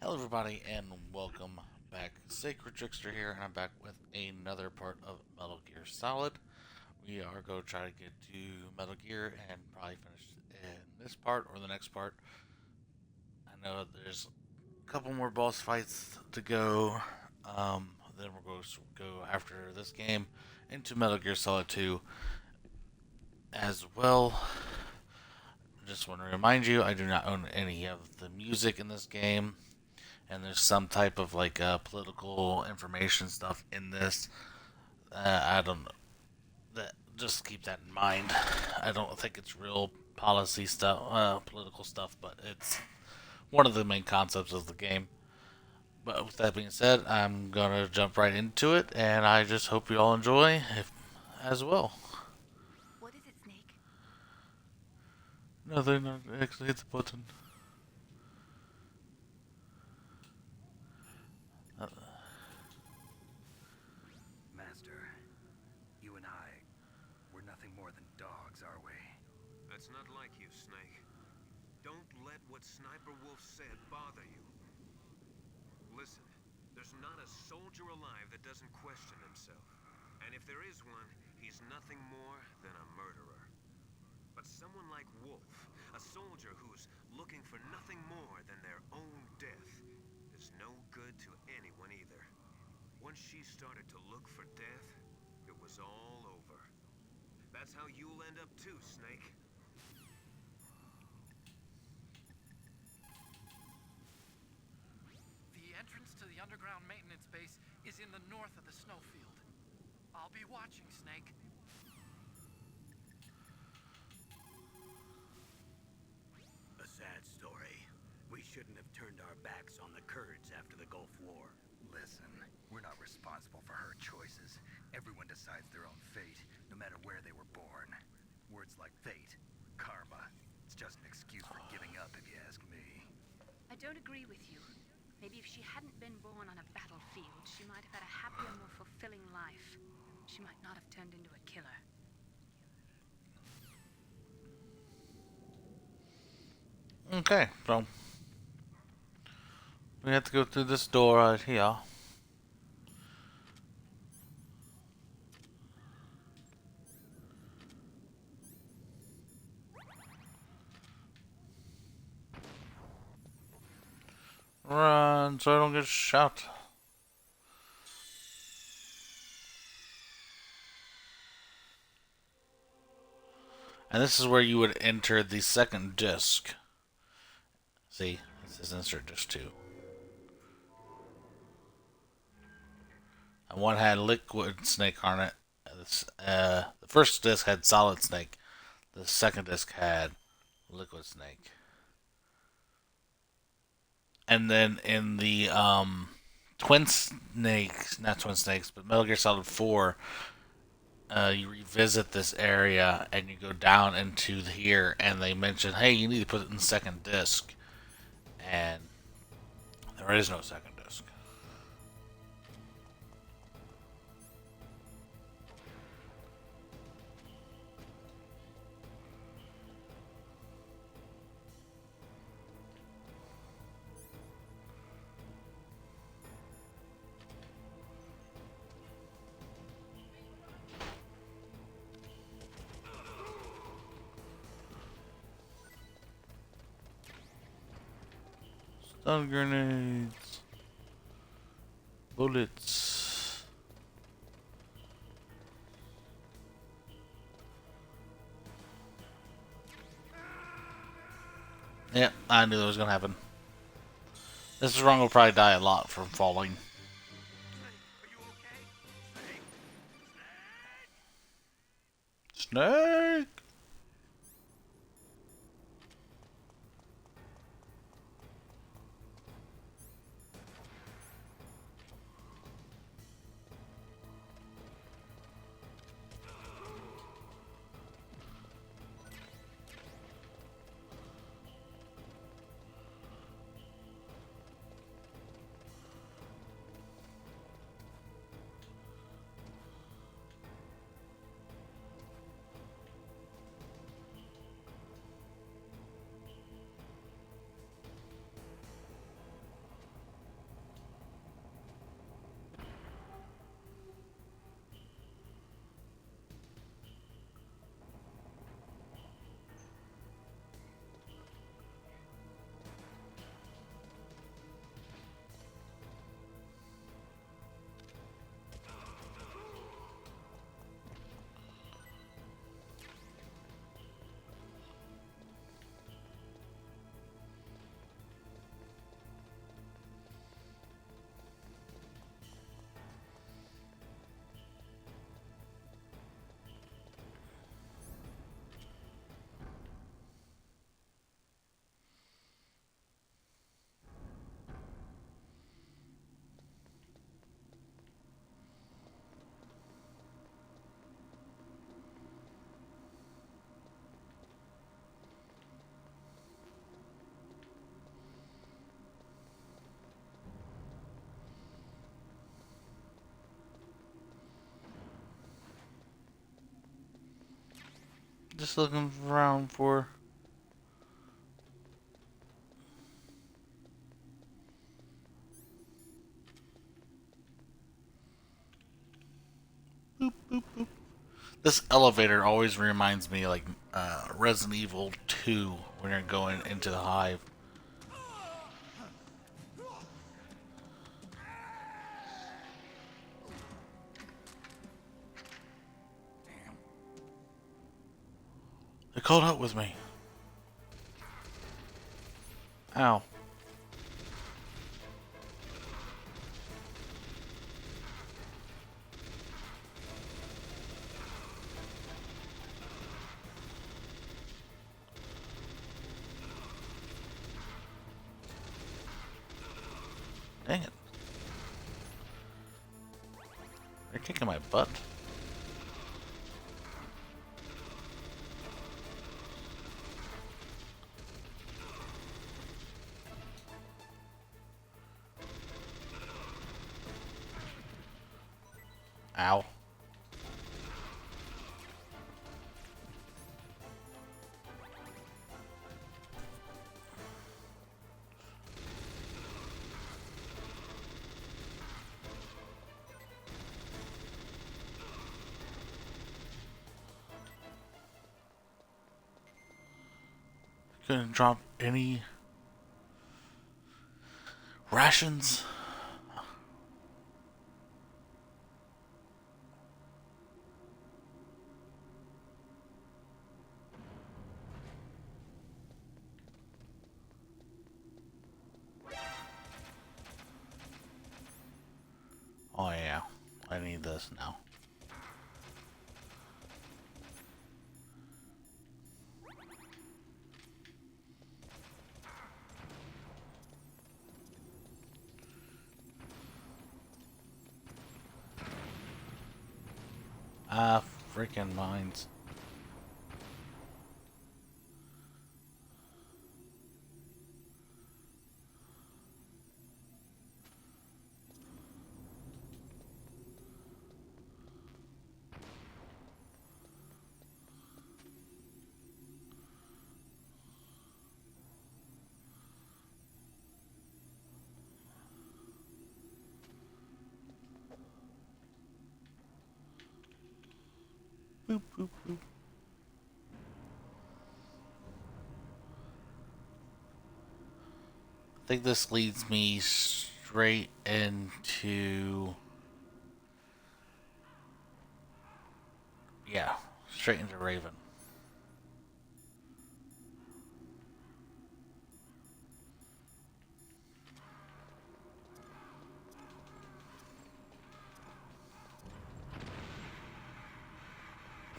Hello, everybody, and welcome back. Sacred Trickster here, and I'm back with another part of Metal Gear Solid. We are going to try to get to Metal Gear and probably finish in this part or the next part. I know there's a couple more boss fights to go. Then we're going to go after this game into Metal Gear Solid 2 as well. Just want to remind you, I do not own any of the music in this game, and there's some type of political information stuff in this. I don't know. Just keep that in mind. I don't think it's real policy stuff, political stuff, but it's one of the main concepts of the game. But with that being said, I'm gonna jump right into it, and I just hope you all enjoy as well. What is it, Snake? Nothing. Actually, hit the button. Uh, Master, you and I, we're nothing more than dogs, are we? That's not like you, Snake. Don't let what Sniper Wolf said bother you. Listen, there's not a soldier alive that doesn't question himself. And if there is one, he's nothing more than a murderer. But someone like Wolf, a soldier who's looking for nothing more than their own death, is no good to anyone either. Once she started to look for death, it was all over. That's how you'll end up too, Snake. The entrance to the underground maintenance base is in the north of the snowfield. I'll be watching, Snake. A sad story. We shouldn't have turned our backs on the Kurds after the Gulf War. Listen, we're not responsible for her choices. Everyone decides their own fate, no matter where they were born. Words like fate, karma, it's just an excuse for giving up, if you ask me. I don't agree with you. Maybe if she hadn't been born on a battlefield, she might have had a happier, more fulfilling life. She might not have turned into a killer. Okay, so we have to go through this door right here. Run so I don't get shot. And this is where you would enter the second disc. See, this is insert disc 2. And one had liquid snake on it. The first disc had solid snake. The second disc had liquid snake. And then in the Twin Snakes, not Twin Snakes, but Metal Gear Solid 4, you revisit this area and you go down into here, and they mention, hey, you need to put it in the second disc. And there is no second disc. Stun grenades. Bullets. Yeah, I knew that was gonna happen. This wrong will probably die a lot from falling. Are you okay? Snake! Just looking around for. Boop, boop, boop. This elevator always reminds me like Resident Evil 2 when you're going into the hive. They called out with me. Ow. Dang it. They're kicking my butt. Ow. Couldn't drop any rations. Oh yeah, I need this now. Ah, freaking mines. Boop, boop, boop. I think this leads me straight into... Yeah, straight into Raven.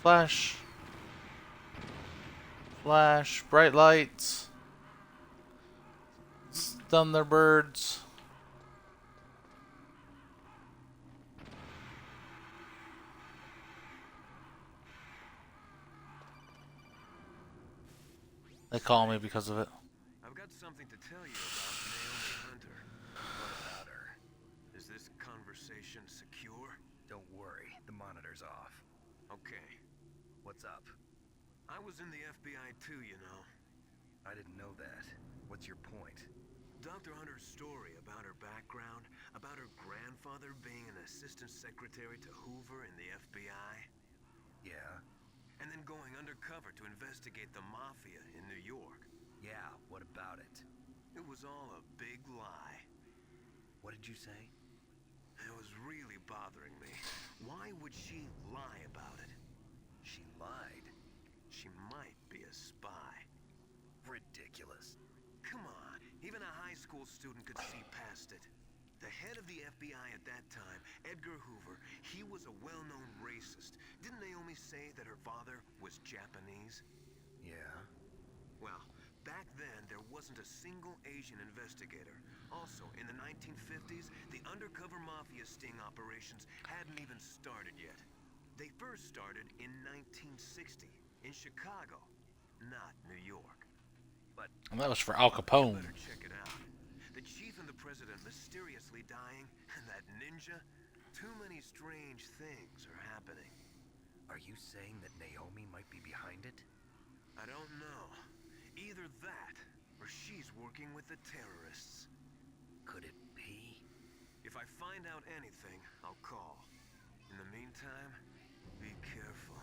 Flash. Flash. Bright lights. Stun their birds. They call me because of it. I've got something to tell you about Naomi Hunter. What about her? Is this conversation secure? Don't worry, the monitor's off. Okay. What's up? I was in the FBI too, you know. I didn't know that. What's your point? Dr. Hunter's story about her background, about her grandfather being an assistant secretary to Hoover in the FBI, Yeah? and then going undercover to investigate the mafia in New York. Yeah, what about it? It was all a big lie. What did you say? It was really bothering me. Why would she lie about it? She lied. She might be a spy. Ridiculous. Come on, even a high school student could see past it. The head of the FBI at that time, Edgar Hoover, he was a well-known racist. Didn't Naomi say that her father was Japanese? Yeah? Well, back then there wasn't a single Asian investigator. Also, in the 1950s, the undercover mafia sting operations hadn't even started yet. They first started in 1960, in Chicago, not New York. But And that was for Al Capone. better check it out. The chief and the president mysteriously dying, and that ninja. Too many strange things are happening. Are you saying that Naomi might be behind it? I don't know. Either that, or she's working with the terrorists. Could it be? If I find out anything, I'll call. In the meantime, be careful.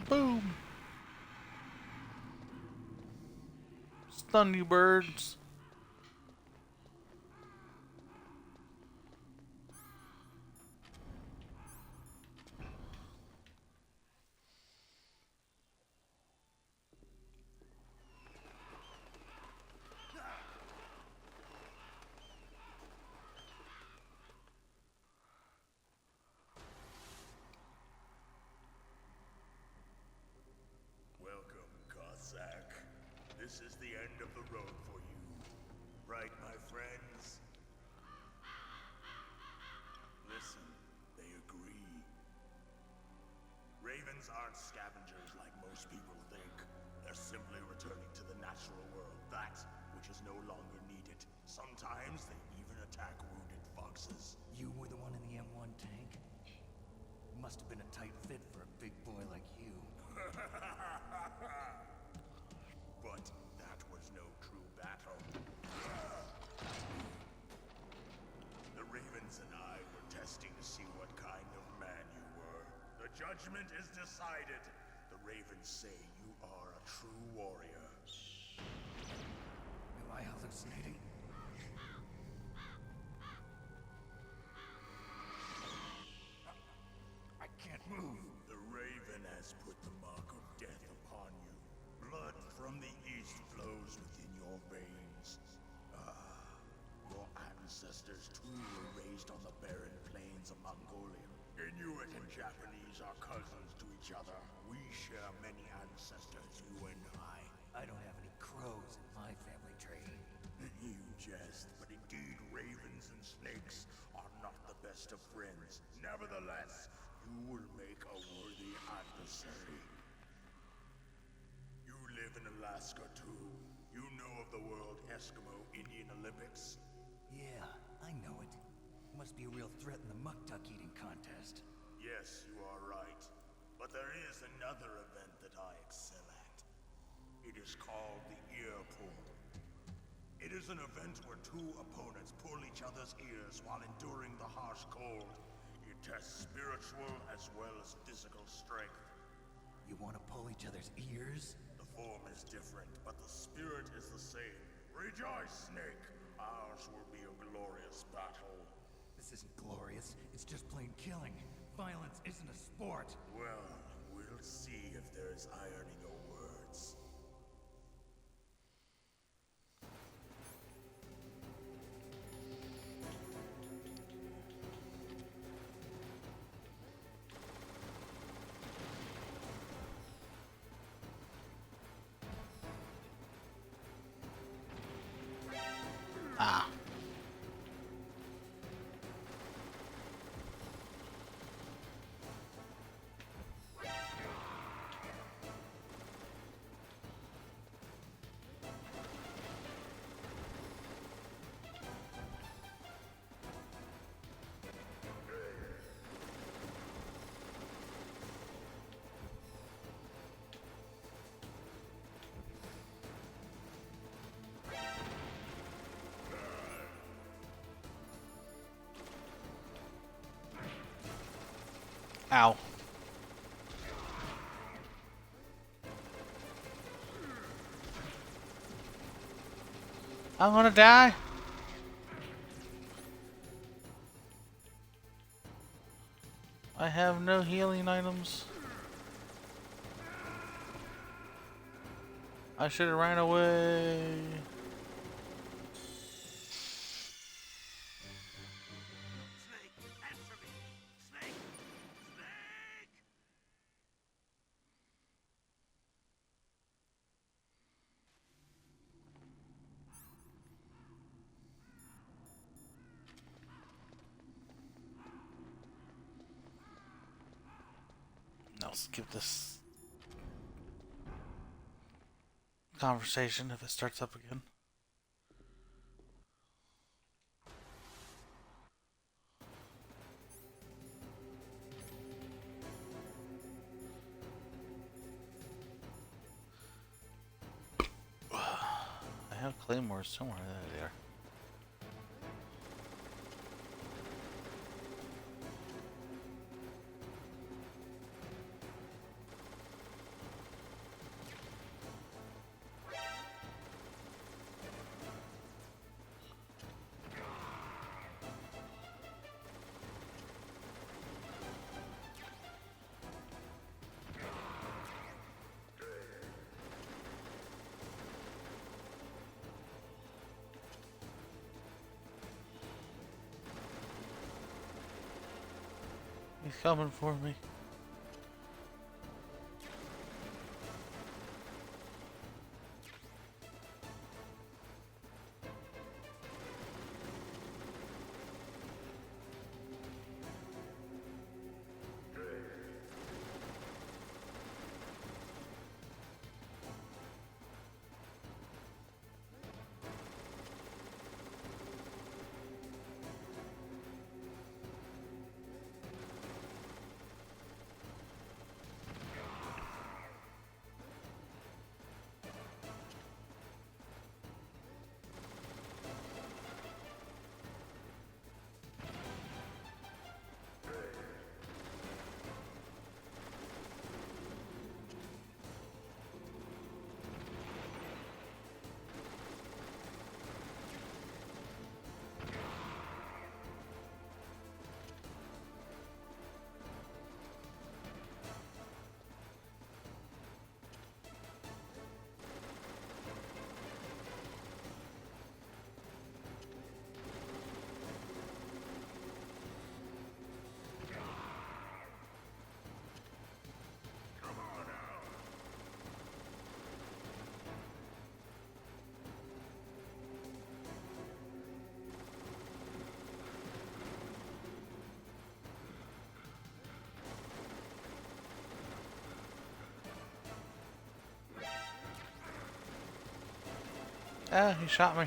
Boom! Stun you birds. Welcome, Cossack. This is the end of the road for you. Right, my friends? Listen, they agree. Ravens aren't scavengers like most people think. They're simply returning to the natural world, that which is no longer needed. Sometimes they even attack wounded foxes. You were the one in the M1 tank? Must have been a tight fit for a big boy like you. But that was no true battle. The Ravens and I were testing to see what kind of man you were. The judgment is decided. The Ravens say you are a true warrior. Am I hallucinating? I can't move. The Raven has put the mark of death upon you. Blood from the east flows within your veins. Your ancestors too were raised on the barren plains of Mongolia. Inuit and Japanese are cousins to each other. We share many ancestors, you and I. I don't have any crows in my family tree. You jest, but indeed ravens and snakes are not the best of friends. Nevertheless, you will make a worthy adversary. You live in Alaska too. You know of the World Eskimo Indian Olympics? Yeah, I know it. Must be a real threat in the muck duck eating contest. Yes, you are right. But there is another event that I excel at. It is called the Ear Pull. It is an event where two opponents pull each other's ears while enduring the harsh cold. It tests spiritual as well as physical strength. You want to pull each other's ears? The form is different, but the spirit is the same. Rejoice, Snake! Ours will be a glorious battle. This isn't glorious. It's just plain killing. Violence isn't a sport. Well, we'll see if there's iron in your words. Ah. Ow. I'm gonna die. I have no healing items. I should have ran away. Snake, answer me! Snake! Snake! I'll skip this conversation if it starts up again. I have claymores somewhere. There they are. He's coming for me. Ah, he shot me.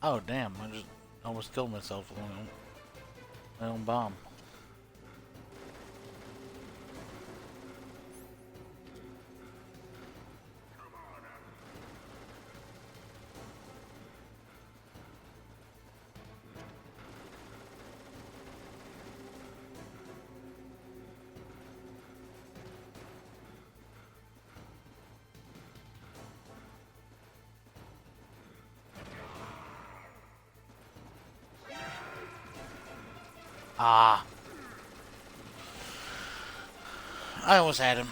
Oh damn, I just almost killed myself with my own bomb. Ah. I almost had him.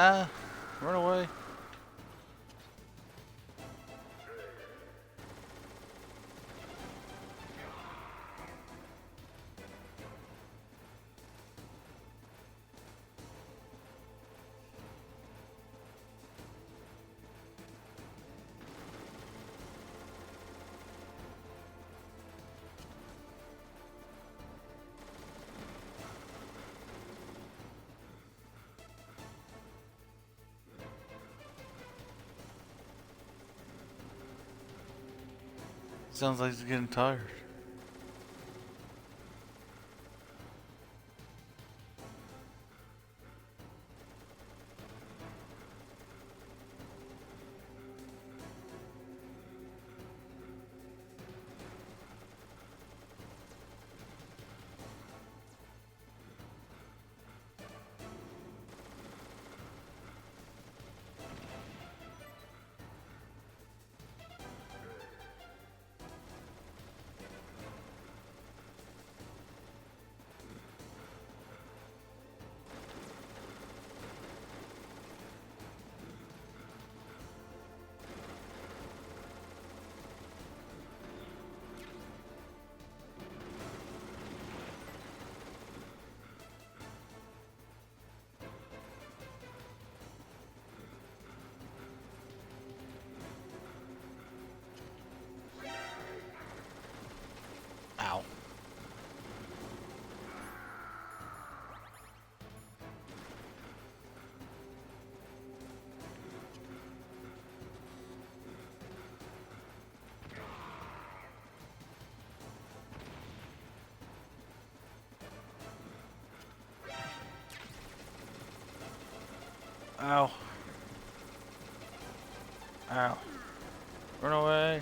Ah, run away. Sounds like he's getting tired. Ow. Ow. Ow. Run away.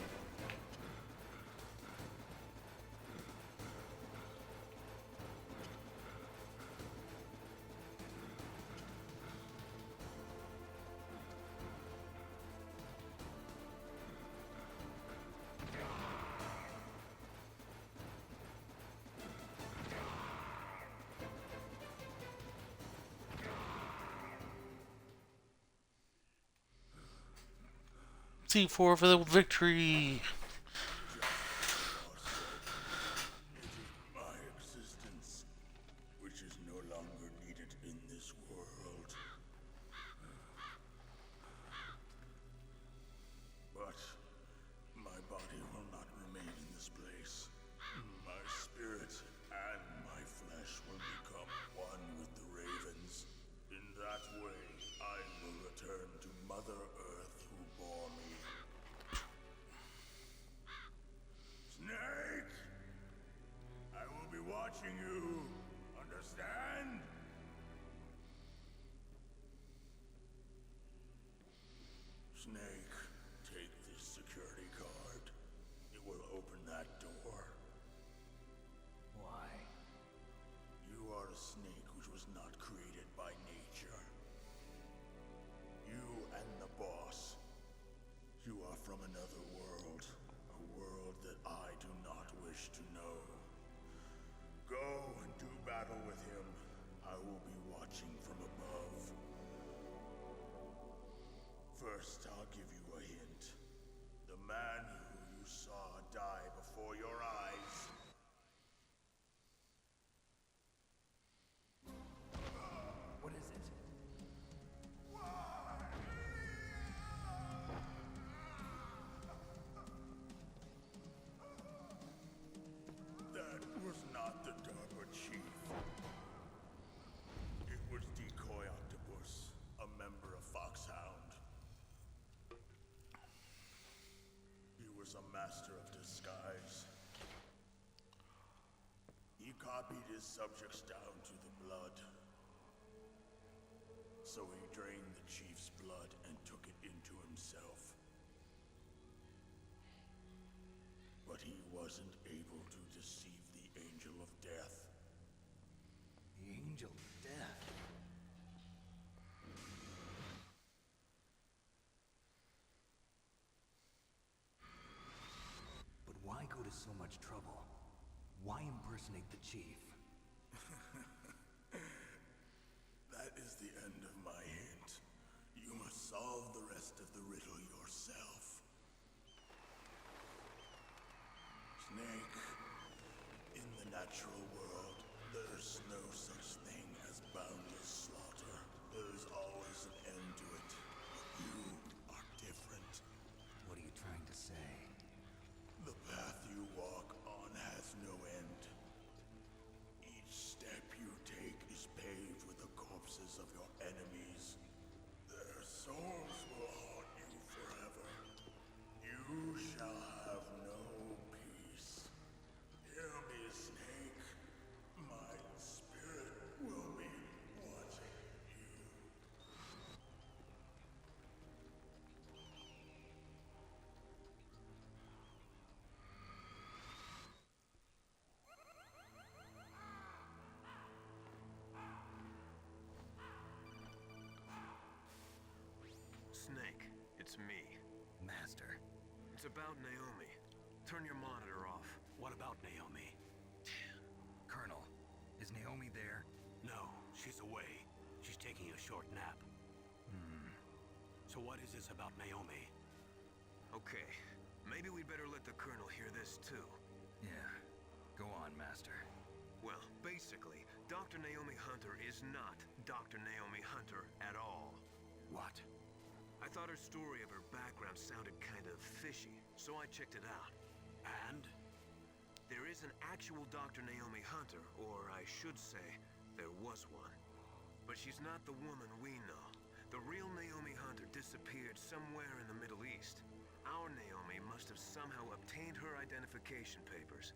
C4 for the victory. My existence, which is no longer needed in this world. But my body will not remain in this place. My spirit and my flesh will become one with the ravens. In that way, I will return to Mother Earth who bore me. Snake! I will be watching you. Understand? Snake, take this security card. It will open that door. Why? You are a snake which was not created by nature. You and the boss. You are from another world. A world that I do not wish to know. Go and do battle with him. I will be watching from above. First, I'll give you a hint. The man who you saw die before your eyes. What is it? That was not the Darba Chief. It was Decoy Octopus, a member of Foxhound. He was a master of disguise. He copied his subjects down to the blood. So he drained the Chief's blood and took it into himself. But he wasn't able to deceive the Angel of Death. The Angel of Death. But why go to so much trouble? Why impersonate the Chief? That is the end of my hint. You must solve the rest of the riddle yourself. Snake, in the natural world, there's no such thing as boundless slaughter. There's always an end to it. But you are different. What are you trying to say? The path you walk on has no end. Each step you take is paved with the corpses of your enemies. Their souls will haunt you forever. You shall have no peace. Hear me, Snake. My spirit will be watching you. Snake, it's me. Master. It's about Naomi. Turn your monitor off. What about Naomi? Colonel, is Naomi there? No, she's away. She's taking a short nap. So what is this about Naomi? Okay, maybe we'd better let the Colonel hear this too. Yeah. Go on, Master. Well, basically, Dr. Naomi Hunter is not Dr. Naomi Hunter at all. What? I thought her story of her background sounded kind of fishy, so I checked it out. And? There is an actual Dr. Naomi Hunter, or I should say, there was one. But she's not the woman we know. The real Naomi Hunter disappeared somewhere in the Middle East. Our Naomi must have somehow obtained her identification papers.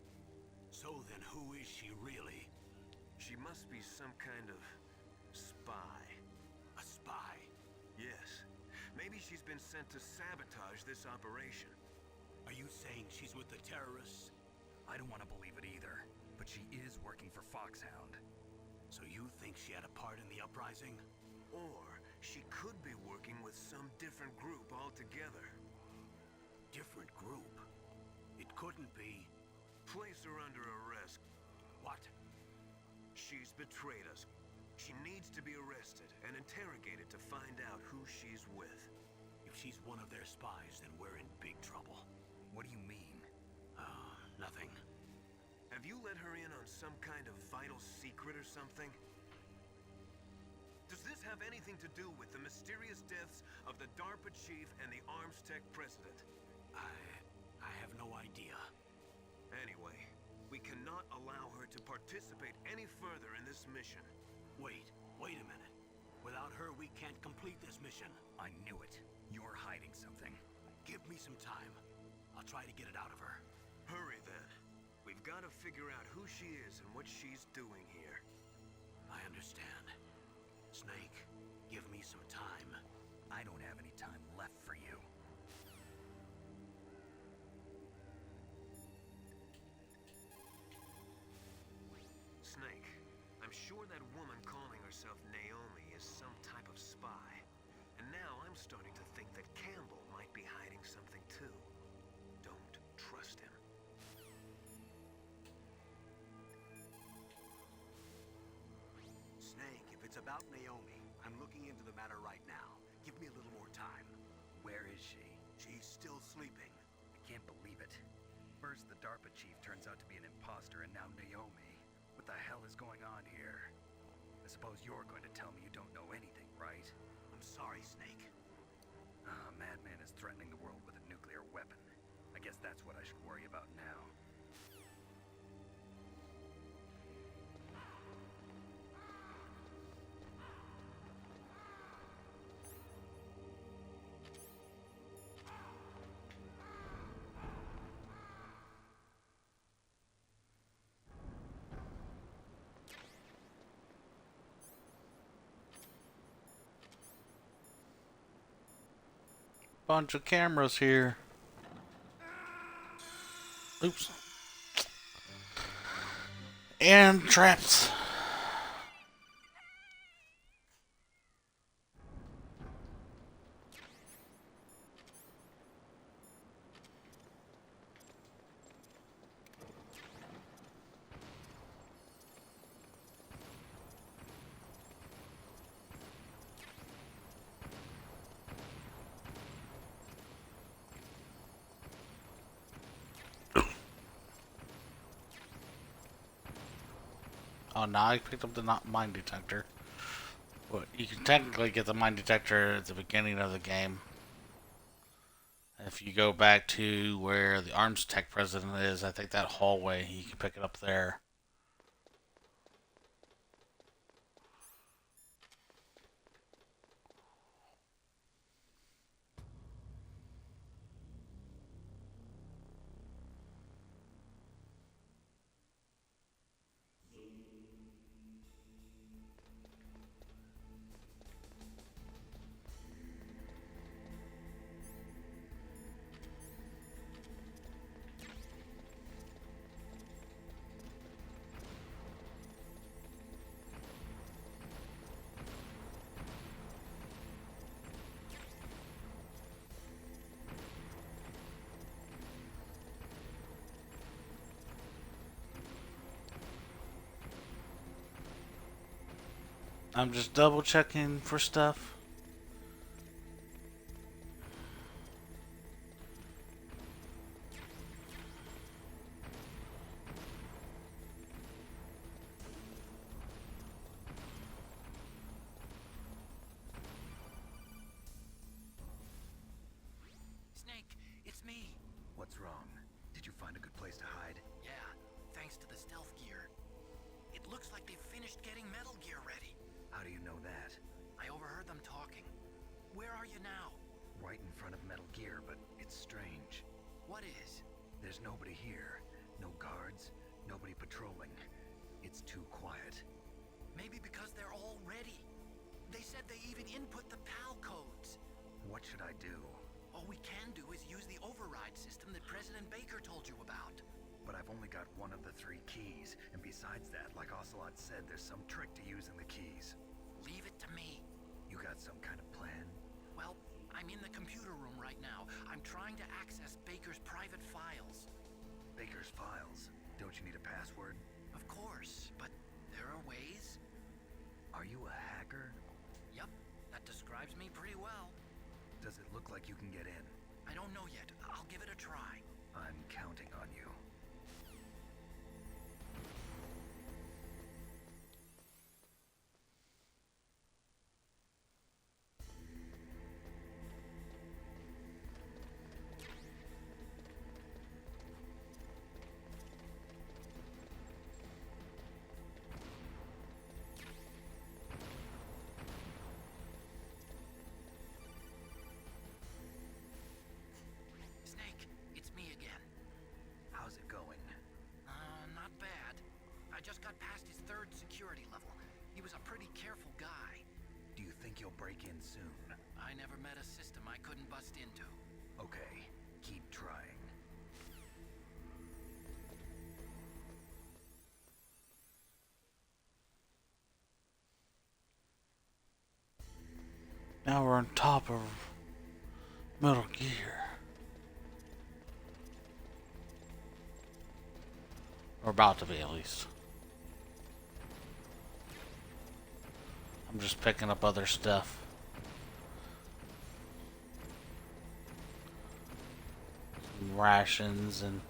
So then who is she really? She must be some kind of spy. A spy? Yes. Maybe she's been sent to sabotage this operation. Are you saying she's with the terrorists? I don't want to believe it either, but she is working for Foxhound. So you think she had a part in the uprising? Or she could be working with some different group altogether. Different group? It couldn't be. Place her under arrest. What? She's betrayed us. She needs to be arrested and interrogated to find out who she's with. If she's one of their spies, then we're in big trouble. What do you mean? Nothing. Have you let her in on some kind of vital secret or something? Does this have anything to do with the mysterious deaths of the DARPA chief and the Armstech president? I have no idea. Anyway, we cannot allow her to participate any further in this mission. Wait a minute. Without her, we can't complete this mission. I knew it. You're hiding something. Give me some time. I'll try to get it out of her. Hurry then. We've got to figure out who she is and what she's doing here. I understand. Snake, give me some time. I don't have any time left for you. Snake, I'm sure that woman calling herself Naomi is some type of spy. And now I'm starting to think that Campbell might be hiding something too. Don't trust him. Snake, if it's about Naomi, I'm looking into the matter right now. Give me a little more time. Where is she? She's still sleeping. I can't believe it. First, the DARPA chief turns out to be an imposter, and now Naomi. What the hell is going on here? I suppose you're going to tell me you don't know anything, right? I'm sorry, Snake. Madman is threatening the world with a nuclear weapon. I guess that's what I should worry about now. Bunch of cameras here. Oops. And traps. Oh, now I picked up the mine detector. Well, you can technically get the mine detector at the beginning of the game. If you go back to where the Arms Tech president is, I think that hallway, you can pick it up there. I'm just double checking for stuff. Snake, it's me. What's wrong? Did you find a good place to hide? Yeah, thanks to the stealth gear. It looks like they've finished getting Metal Gear ready. How do you know that? I overheard them talking. Where are you now? Right in front of Metal Gear, but it's strange. What is? There's nobody here. No guards, nobody patrolling. It's too quiet. Maybe because they're all ready. They said they even input the PAL codes. What should I do? All we can do is use the override system that President Baker told you about. But I've only got one of the 3 keys, and besides that, like Ocelot said, there's some trick to using the keys. Leave it to me. You got some kind of plan? Well, I'm in the computer room right now. I'm trying to access Baker's private files. Baker's files? Don't you need a password? Of course, but there are ways. Are you a hacker? Yup, that describes me pretty well. Does it look like you can get in? I don't know yet. I'll give it a try. I'm counting on you. Snake, it's me again. How's it going? Not bad. I just got past his 3rd security level. He was a pretty careful guy. Do you think you'll break in soon? I never met a system I couldn't bust into. Okay, keep trying. Now we're on top of Metal Gear. We're about to be, at least. I'm just picking up other stuff. Some rations and...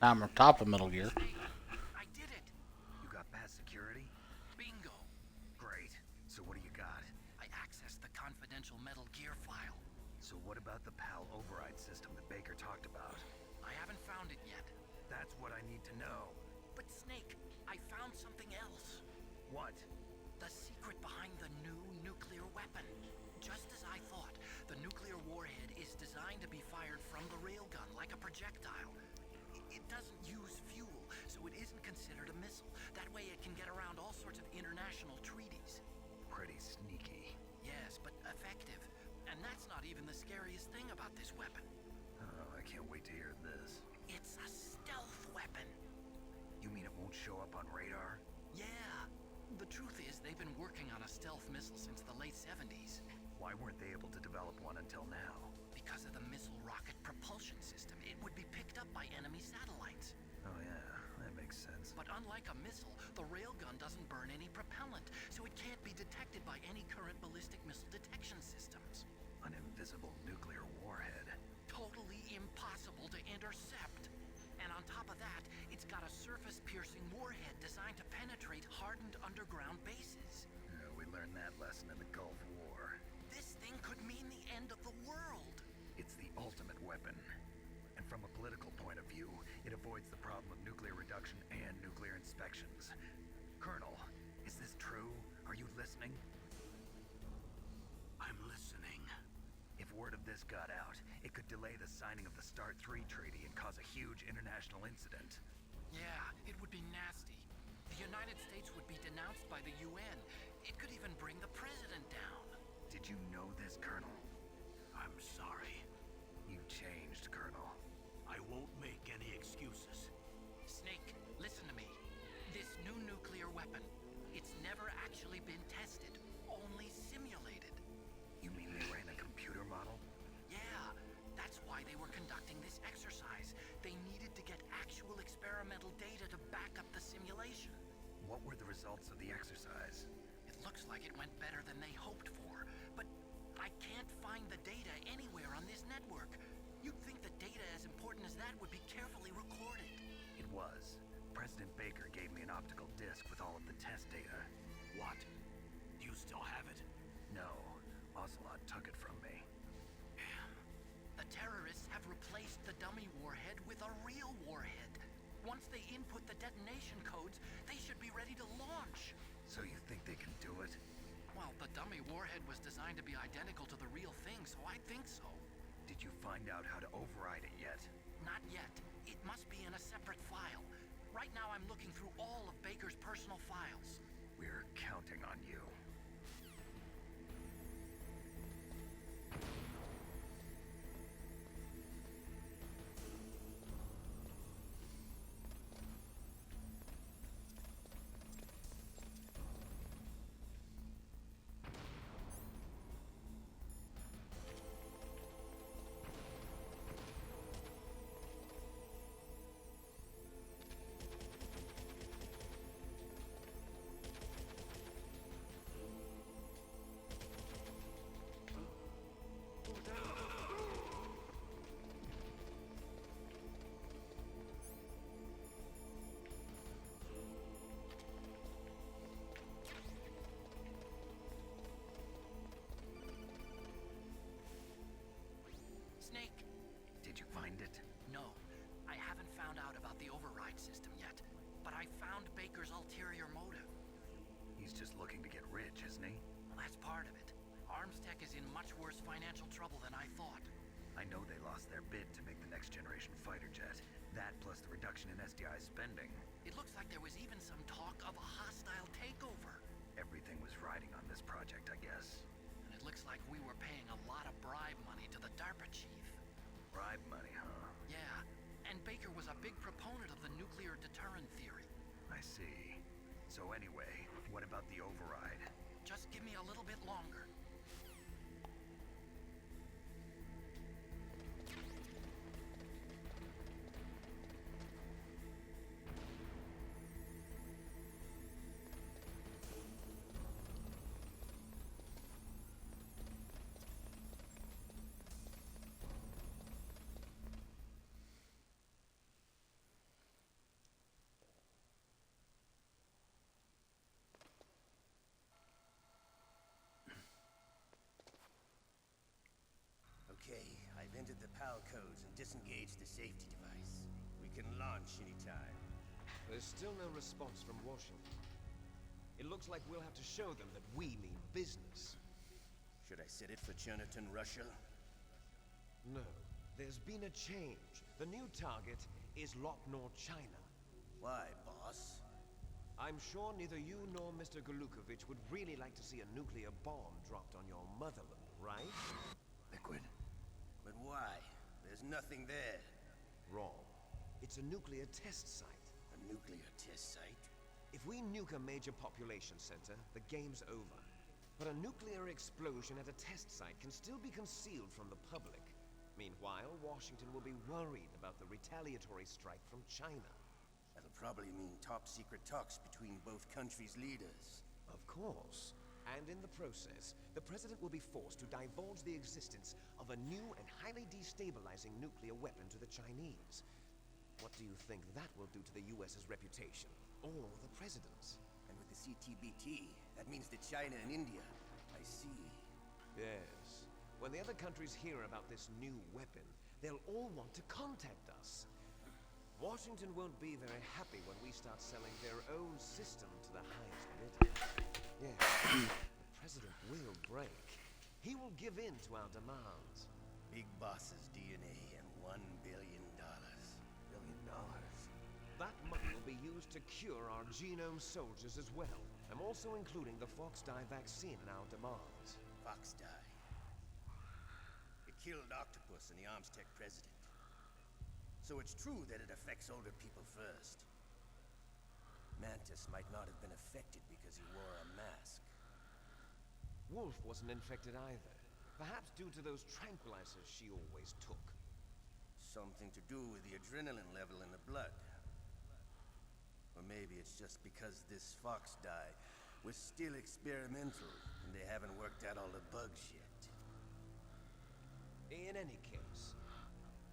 Now I'm on top of Metal Gear. I did it! You got past security? Bingo! Great. So what do you got? I accessed the confidential Metal Gear file. So what about the PAL override system that Baker talked about? I haven't found it yet. That's what I need to know. But Snake, I found something else. What? The secret behind the new nuclear weapon. Just as I thought, the nuclear warhead is designed to be fired from the railgun like a projectile. It doesn't use fuel, so it isn't considered a missile. That way it can get around all sorts of international treaties. Pretty sneaky. Yes, but effective. And that's not even the scariest thing about this weapon. Oh, I can't wait to hear this. It's a stealth weapon. You mean it won't show up on radar? Yeah. The truth is, they've been working on a stealth missile since the late 70s. Why weren't they able to develop one until now? Because of the missile rocket propulsion system, it would be picked up by enemy satellites. Oh yeah, that makes sense. Unlike a missile, the railgun doesn't burn any propellant, so it can't be detected by any current ballistic missile detection systems. An invisible nuclear warhead. Totally impossible to intercept. And on top of that, it's got a surface-piercing warhead designed to penetrate hardened underground bases. We learned that lesson in the Gulf War. This thing could mean the end of the world. It's the ultimate weapon. And from a political point of view, it avoids the problem of nuclear reduction and nuclear inspections. Colonel, is this true? Are you listening? I'm listening. If word of this got out, it could delay the signing of the START 3 treaty and cause a huge international incident. Yeah, it would be nasty. The United States would be denounced by the UN. It could even bring the president down. Did you know this, Colonel? I'm sorry. You changed, Colonel. I won't make any excuses. Snake, listen to me. This new nuclear weapon, it's never actually been tested, only simulated. You mean they ran a computer model? Yeah, that's why they were conducting this exercise. They needed to get actual experimental data to back up the simulation. What were the results of the exercise? It looks like it went better than they hoped for, but I can't find the data anywhere on this network. You'd think the data as important as that would be carefully recorded. It was. President Baker gave me an optical disc with all of the test data. What? Do you still have it? No, Ocelot took it from me. The terrorists have replaced the dummy warhead with a real warhead. Once they input the detonation codes, they should be ready to launch. So you think they can do it? Well, the dummy warhead was designed to be identical to the real thing, so I think so. Did you find out how to override it yet? Not yet. It must be in a separate file. Right now I'm looking through all of Baker's personal files. We're counting on you. Snake! Did you find it? No, I haven't found out about the override system yet, but I found Baker's ulterior motive. He's just looking to get rich, isn't he? Well, that's part of it. Armstech is in much worse financial trouble than I thought. I know they lost their bid to make the next generation fighter jet. That plus the reduction in SDI spending. It looks like there was even some talk of a hostile takeover. Everything was riding on this project, I guess. And it looks like we were paying a lot of bribe money to the DARPA chief. Bribe money, huh? Yeah, and Baker was a big proponent of the nuclear deterrent theory. I see. So anyway, what about the override? Just give me a little bit longer. Okay, I've entered the PAL codes and disengaged the safety device. We can launch anytime. There's still no response from Washington. It looks like we'll have to show them that we mean business. Should I set it for Cherniton, Russia? No, there's been a change. The new target is Locknor, China. Why, boss? I'm sure neither you nor Mr. Golukovich would really like to see a nuclear bomb dropped on your motherland, right? Liquid. But why? There's nothing there. Wrong. It's a nuclear test site. A nuclear test site? If we nuke a major population center, the game's over. But a nuclear explosion at a test site can still be concealed from the public. Meanwhile, Washington will be worried about the retaliatory strike from China. That'll probably mean top-secret talks between both countries' leaders. Of course. And in the process, the President will be forced to divulge the existence of a new and highly destabilizing nuclear weapon to the Chinese. What do you think that will do to the US's reputation? Or the President's? And with the CTBT, that means that China and India. I see. Yes. When the other countries hear about this new weapon, they'll all want to contact us. Washington won't be very happy when we start selling their own system to the highest bidder. Yeah, the President will break. He will give in to our demands. Big Boss's DNA and $1 billion. That money will be used to cure our genome soldiers as well. I'm also including the Fox-Die vaccine in our demands. Fox-Die. It killed Octopus and the Armstech president. So it's true that it affects older people first. Mantis might not have been affected because he wore a mask. Wolf wasn't infected either. Perhaps due to those tranquilizers she always took. Something to do with the adrenaline level in the blood. Or maybe it's just because this Fox-Die was still experimental and they haven't worked out all the bugs yet. In any case,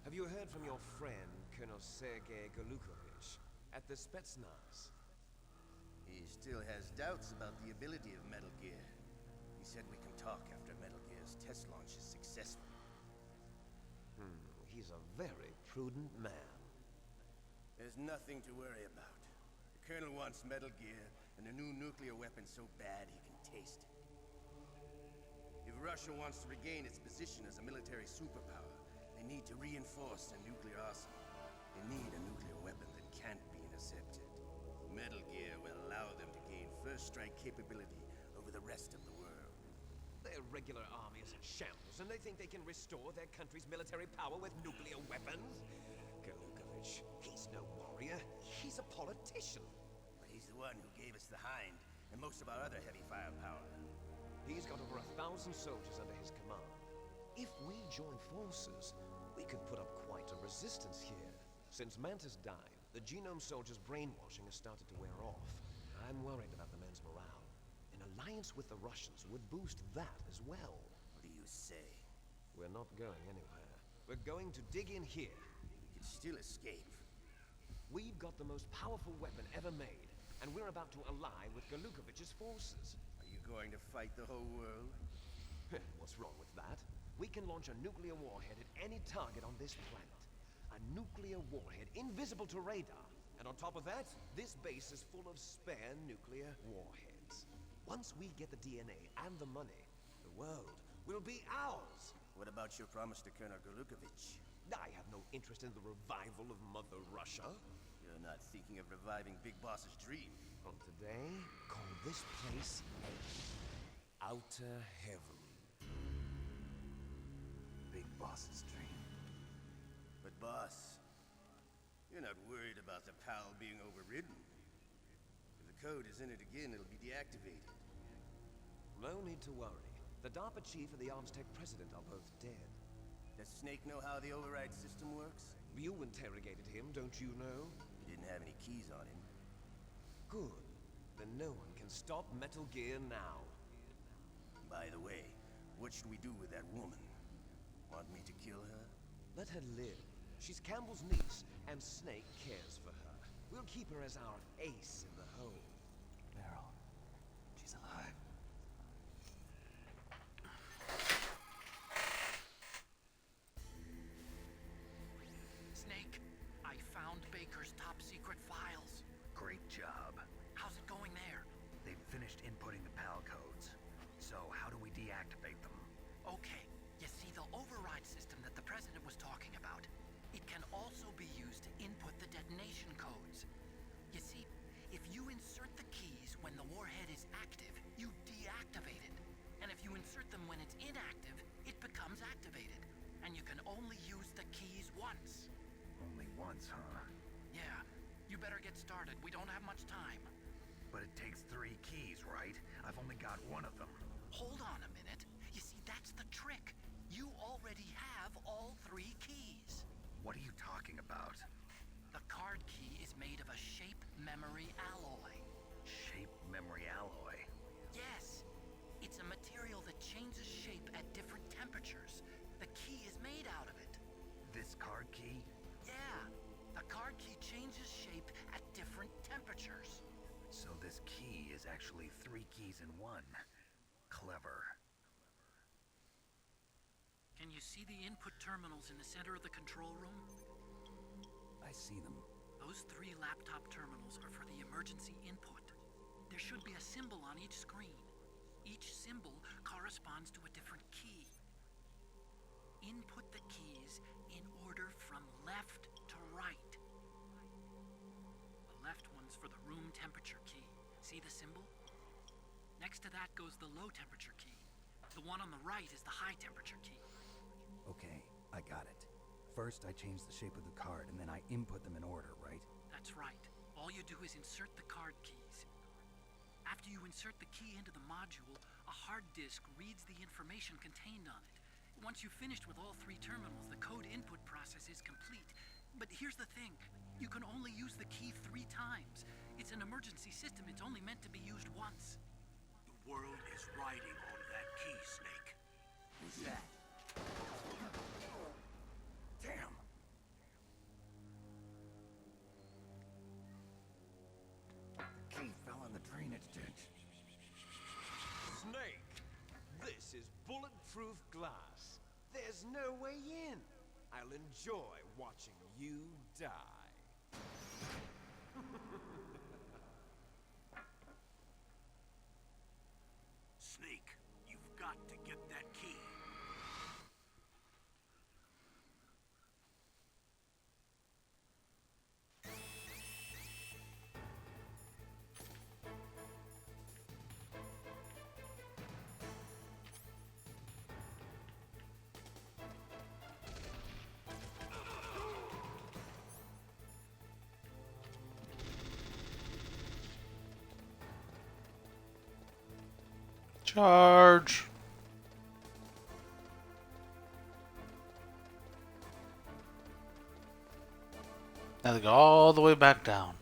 have you heard from your friend, Colonel Sergei Golukovich, at the Spetsnaz? He still has doubts about the ability of Metal Gear. He said we can talk after Metal Gear's test launch is successful. He's a very prudent man. There's nothing to worry about. The Colonel wants Metal Gear and a new nuclear weapon so bad he can taste it. If Russia wants to regain its position as a military superpower, they need to reinforce their nuclear arsenal. They need a nuclear weapon that can't be intercepted. Metal Gear will allow them to gain first strike capability over the rest of the world. Their regular army is in shambles, and they think they can restore their country's military power with nuclear weapons? Golukovich, he's no warrior. He's a politician. But he's the one who gave us the Hind and most of our other heavy firepower. He's got over 1,000 soldiers under his command. If we join forces, we could put up quite a resistance here. Since Mantis died, the genome soldiers' brainwashing has started to wear off. I'm worried about the men's morale. An alliance with the Russians would boost that as well. What do you say? We're not going anywhere. We're going to dig in here. We can still escape. We've got the most powerful weapon ever made, and we're about to ally with Golukovich's forces. Are you going to fight the whole world? What's wrong with that? We can launch a nuclear warhead at any target on this planet. A nuclear warhead invisible to radar. And on top of that, this base is full of spare nuclear warheads. Once we get the DNA and the money, the world will be ours. What about your promise to Colonel Golukovich? I have no interest in the revival of Mother Russia. You're not thinking of reviving Big Boss's dream. From today, call this place Outer Heaven. Big Boss's dream. But boss, you're not worried about the PAL being overridden. If the code is in it again, it'll be deactivated. No need to worry. The DARPA chief and the Armstech president are both dead. Does Snake know how the override system works? You interrogated him, don't you know? He didn't have any keys on him. Good. Then no one can stop Metal Gear now. By the way, what should we do with that woman? Want me to kill her? Let her live. She's Campbell's niece, and Snake cares for her. We'll keep her as our ace in the hole. Meryl, she's alive. Snake, I found Baker's top-secret files. Great job. How's it going there? They've finished inputting the PAL codes. So how do we deactivate them? Okay, you see the override system that the President was talking about? It can also be used to input the detonation codes. You see, if you insert the keys when the warhead is active, you deactivate it. And if you insert them when it's inactive, it becomes activated. And you can only use the keys once. Only once, huh? Yeah, you better get started. We don't have much time. But it takes 3 keys, right? I've only got one of them. Hold on a minute. You see, that's the trick. You already have all 3 keys. What are you talking about? The card key is made of a temperatures. The key is made out of it. This card key? Yeah, the card key changes shape at different temperatures. So this key is actually 3 keys in one. Clever. Can you see the input terminals in the center of the control room? I see them. Those 3 laptop terminals are for the emergency input. There should be a symbol on each screen. Each symbol corresponds to a different key. Input the keys in order from left to right. The left one's for the room temperature key. See the symbol? Next to that goes the low temperature key. The one on the right is the high temperature key. Okay, I got it. First, I change the shape of the card, and then I input them in order, right? That's right. All you do is insert the card keys. After you insert the key into the module, a hard disk reads the information contained on it. Once you've finished with all 3 terminals, the code input process is complete. But here's the thing. You can only use the key 3 times. It's an emergency system. It's only meant to be used once. The world is riding on that key, Snake. Who's that? Damn! The key fell in the drainage ditch. Snake, this is bulletproof glass. There's no way in. I'll enjoy watching you die. Snake, you've got to get that key. Charge! Now they go all the way back down.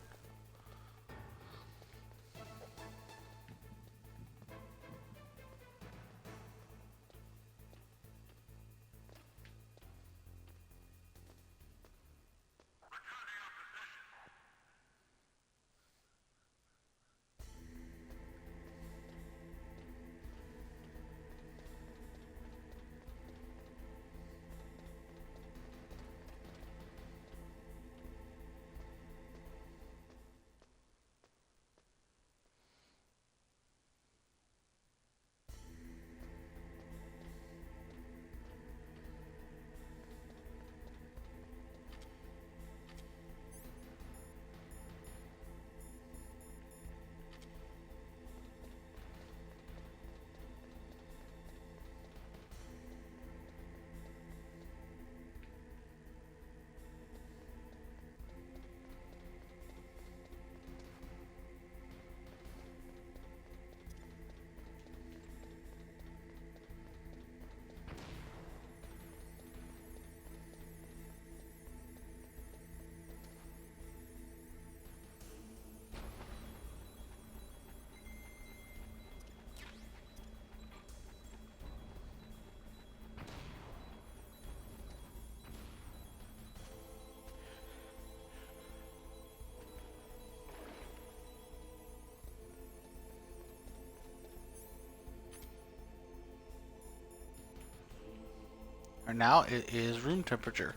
And now it is room temperature.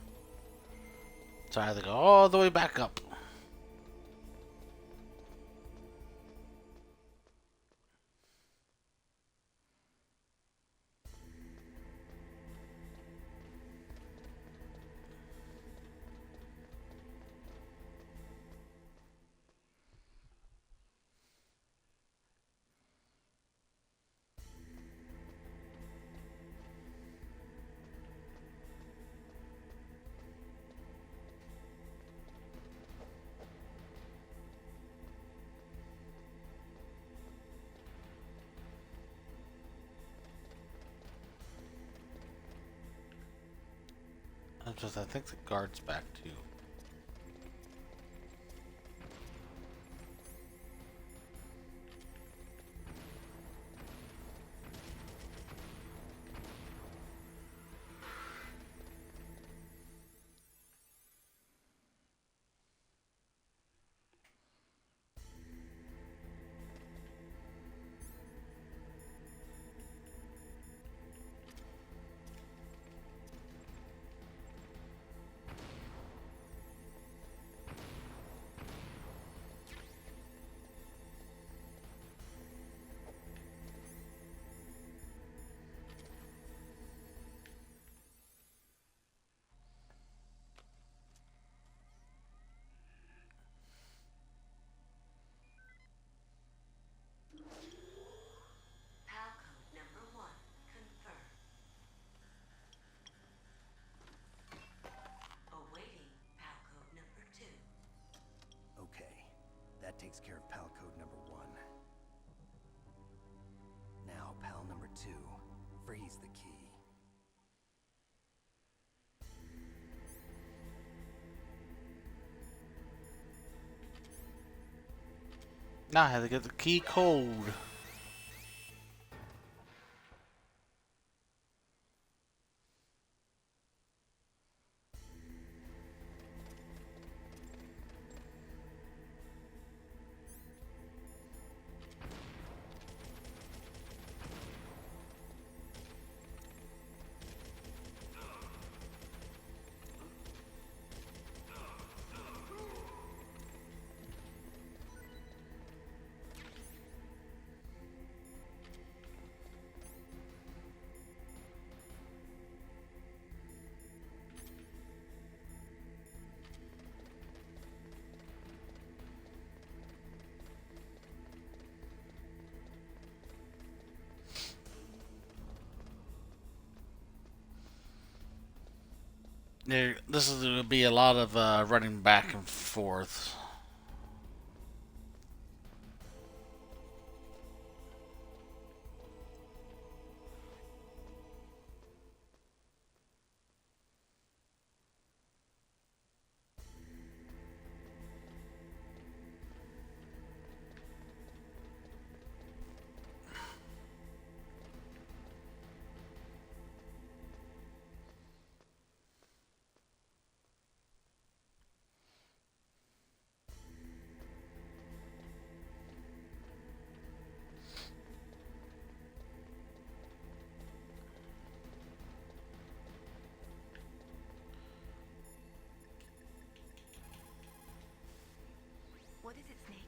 So I have to go all the way back up. I think the guard's back too. takes care of PAL code number 1. Now, PAL number 2. Freeze the key. Now I had to get the key code. This is going to be a lot of running back and forth. What is it, Snake?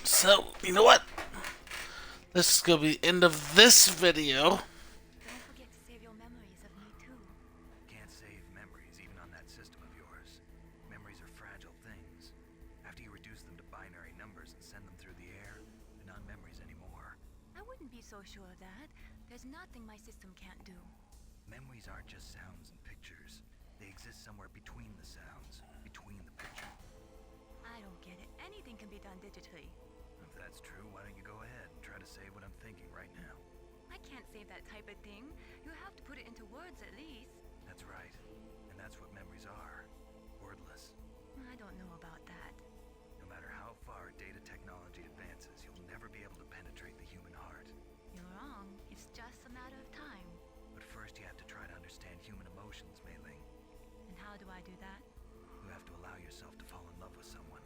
So, you know what? This is going to be the end of this video. Don't forget to save your memories of me, too. Can't save memories even on that system of yours. Memories are fragile things. After you reduce them to binary numbers and send them through the air, they're not memories anymore. I wouldn't be so sure of that. There's nothing my system can't do. Memories aren't just sounds and pictures. They exist somewhere between the sounds, between the picture. I don't get it. Anything can be done digitally. If that's true, why don't you go ahead and try to say what I'm thinking right now? I can't say that type of thing. You have to put it into words at least. That's right. And that's what memories are. Wordless. I don't know about that. No matter how far data technology advances, you'll never be able to penetrate the human heart. You're wrong. It's just a matter of time. But first you have to try to understand human emotions, Mei Ling. And how do I do that? You have to allow yourself to fall in love with someone.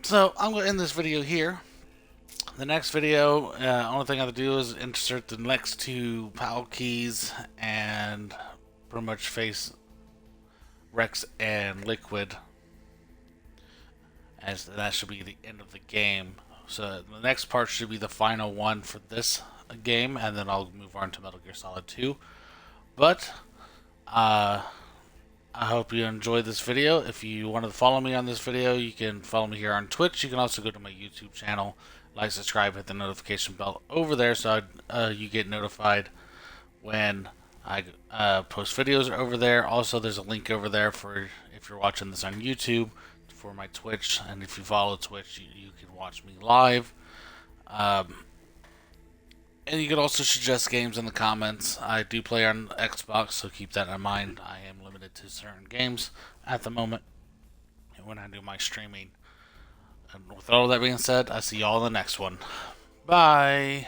So, I'm going to end this video here. The next video, only thing I have to do is insert the next two PAL keys and pretty much face Rex and Liquid. As that should be the end of the game. So the next part should be the final one for this game, and then I'll move on to Metal Gear Solid 2. But I hope you enjoyed this video. If you want to follow me on this video, you can follow me here on Twitch. You can also go to my YouTube channel, like, subscribe, hit the notification bell over there so you get notified when I post videos over there. Also, there's a link over there for if you're watching this on YouTube for my Twitch, and if you follow Twitch, you can watch me live. And you can also suggest games in the comments. I do play on Xbox, so keep that in mind. I am limited to certain games at the moment when I do my streaming. And with all that being said, I see y'all in the next one. Bye!